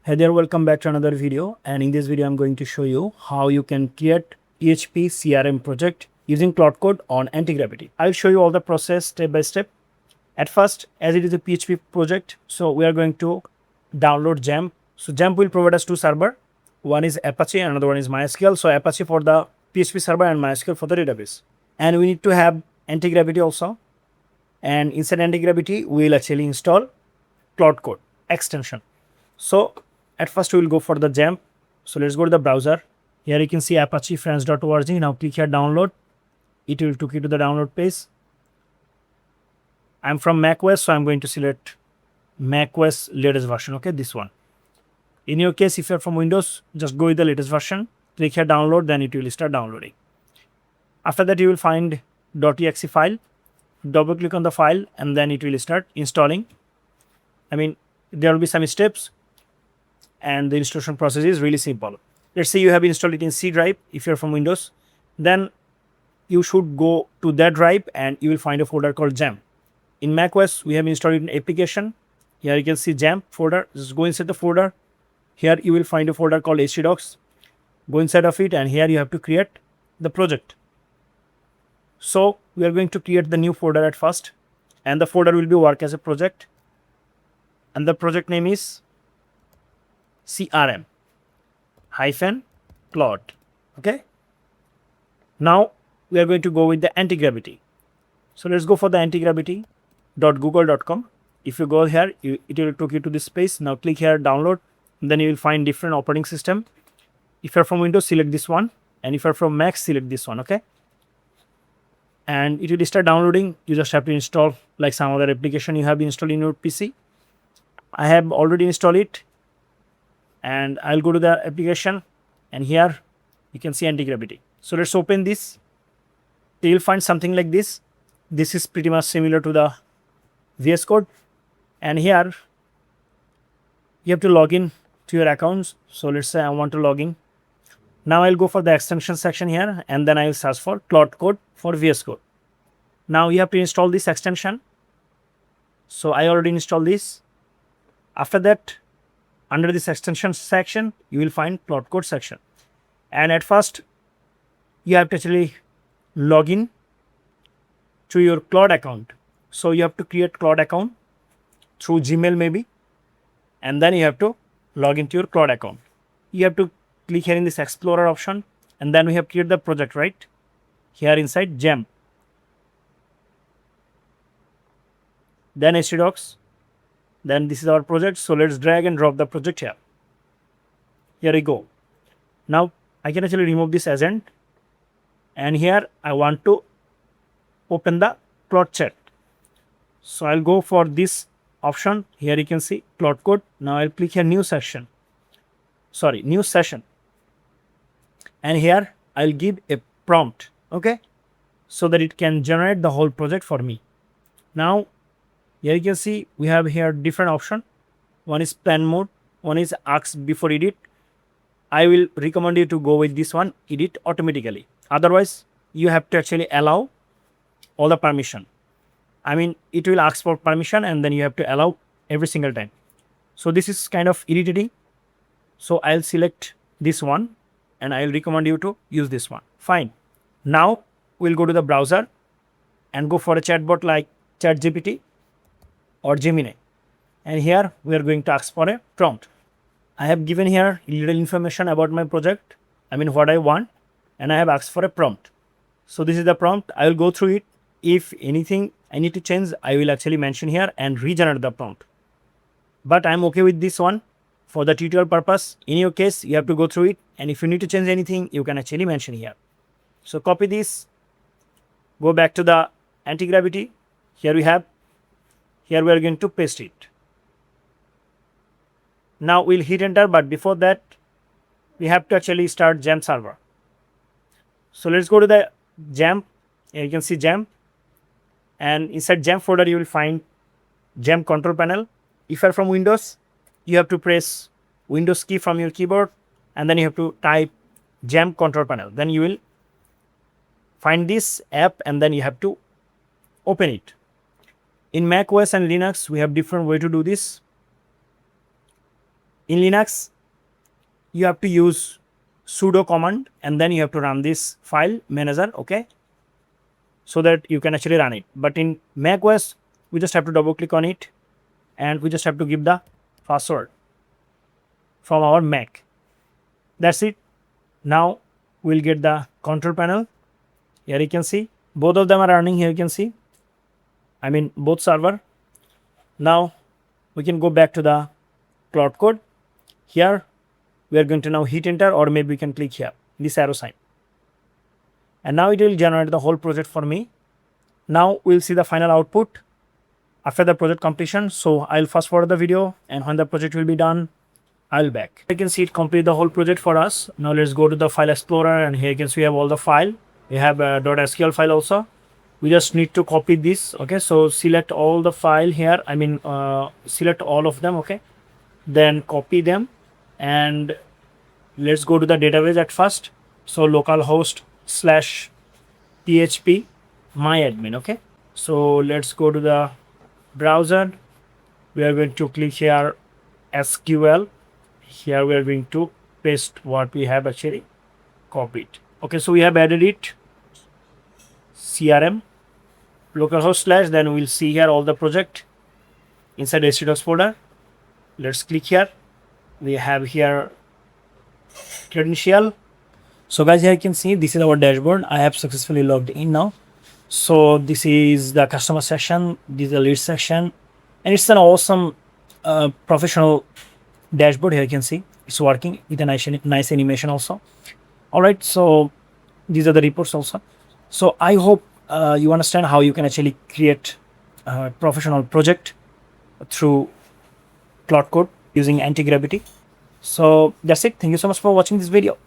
Hey there, welcome back to another video, and in this video I'm going to show you how you can create PHP CRM project using Claude Code on Antigravity. I'll show you all the process step by step. At first, as it is a PHP project, so we are going to download XAMPP. So XAMPP will provide us two servers. One is Apache and another one is MySQL. So Apache for the PHP server and MySQL for the database. And we need to have Antigravity also. And inside Antigravity, we will actually install Claude Code extension. So at first we will go for the XAMPP. So let's go to the browser. Here you can see apachefriends.org. Now click here download. It will take you to the download page. I'm from macOS, so I'm going to select macOS latest version. Okay, this one. In your case, if you're from Windows, just go with the latest version. Click here download, then it will start downloading. After that, you will find .exe file. Double click on the file and then it will start installing. There will be some steps and the installation process is really simple. Let's say you have installed it in C drive. If you're from Windows, then you should go to that drive and you will find a folder called XAMPP. In macOS, we have installed it in application. Here you can see XAMPP folder. Just go inside the folder. Here you will find a folder called htdocs. Go inside of it and here you have to create the project. So we are going to create the new folder at first, and the folder will be work as a project, and the project name is CRM -Claude. Okay. Now we are going to go with the Antigravity. So let's go for the antigravity.google.com. If you go here, it will take you to this page. Now click here download, and then you will find different operating system. If you're from Windows, select this one, and if you're from Mac, select this one. Okay. And it will start downloading. You just have to install like some other application you have installed in your PC. I have already installed it, and I'll go to the application, and here you can see Antigravity. So let's open this. You'll find something like this. This is pretty much similar to the VS Code, and here you have to log in to your accounts. So let's say I want to log in. Now I'll go for the extension section here, and then I will search for Claude Code for VS Code. Now you have to install this extension. So I already installed this. After that, under this extension section, you will find Claude Code section. And at first, you have to actually log in to your Claude account. So you have to create Claude account through Gmail maybe, and then you have to log into your Claude account. You have to click here in this Explorer option, and then we have created the project right here inside XAMPP. Then htdocs. Then this is our project. So let's drag and drop the project here. Here we go. Now I can actually remove this agent, and here I want to open the Claude chat. So I'll go for this option. Here you can see Claude Code. Now I'll click here new session. And here I'll give a prompt, okay, so that it can generate the whole project for me. Now here you can see we have here different option. One is plan mode, one is ask before edit. I will recommend you to go with this one, edit automatically. Otherwise, you have to actually allow all the permission. It will ask for permission and then you have to allow every single time. So this is kind of irritating. So I'll select this one and I'll recommend you to use this one. Fine. Now we'll go to the browser and go for a chatbot like ChatGPT or Gemini. And here we are going to ask for a prompt. I have given here little information about my project. What I want, and I have asked for a prompt. So this is the prompt. I will go through it. If anything I need to change, I will actually mention here and regenerate the prompt. But I'm okay with this one for the tutorial purpose. In your case, you have to go through it, and if you need to change anything, you can actually mention here. So copy this, go back to the Antigravity. Here we are going to paste it. Now we'll hit enter, but before that, we have to actually start XAMPP server. So let's go to the XAMPP. Here you can see XAMPP, and inside XAMPP folder you will find XAMPP control panel. If you are from Windows, you have to press Windows key from your keyboard, and then you have to type XAMPP control panel. Then you will find this app, and then you have to open it. In macOS and Linux, we have different way to do this. In Linux, you have to use sudo command and then you have to run this file manager, okay, so that you can actually run it. But in macOS, we just have to double click on it and we just have to give the password from our Mac. That's it. Now we'll get the control panel. Here you can see both of them are running. Here you can see, I mean both server. Now we can go back to the Claude Code. Here we are going to now hit enter, or maybe we can click here, this arrow sign. And now it will generate the whole project for me. Now we'll see the final output after the project completion. So I'll fast forward the video, and when the project will be done, I'll back. You can see it complete the whole project for us. Now let's go to the file explorer, and here you can see we have all the file. We have a .sql file also. We just need to copy this. Okay, so select all the file here. I mean, select all of them. Okay, then copy them, and let's go to the database at first. So localhost / PHP MyAdmin. Okay, so let's go to the browser. We are going to click here SQL. Here we are going to paste what we have actually copied. Okay, so we have added it CRM localhost / then we'll see here all the project inside htdocs folder. Let's click here. We have here credential. So guys, here you can see this is our dashboard. I have successfully logged in now. So this is the customer section, this is the lead section, and it's an awesome professional dashboard. Here you can see it's working with a nice animation also. All right, so these are the reports also. So I hope you understand how you can actually create a professional project through Claude Code using Antigravity. So that's it. Thank you so much for watching this video.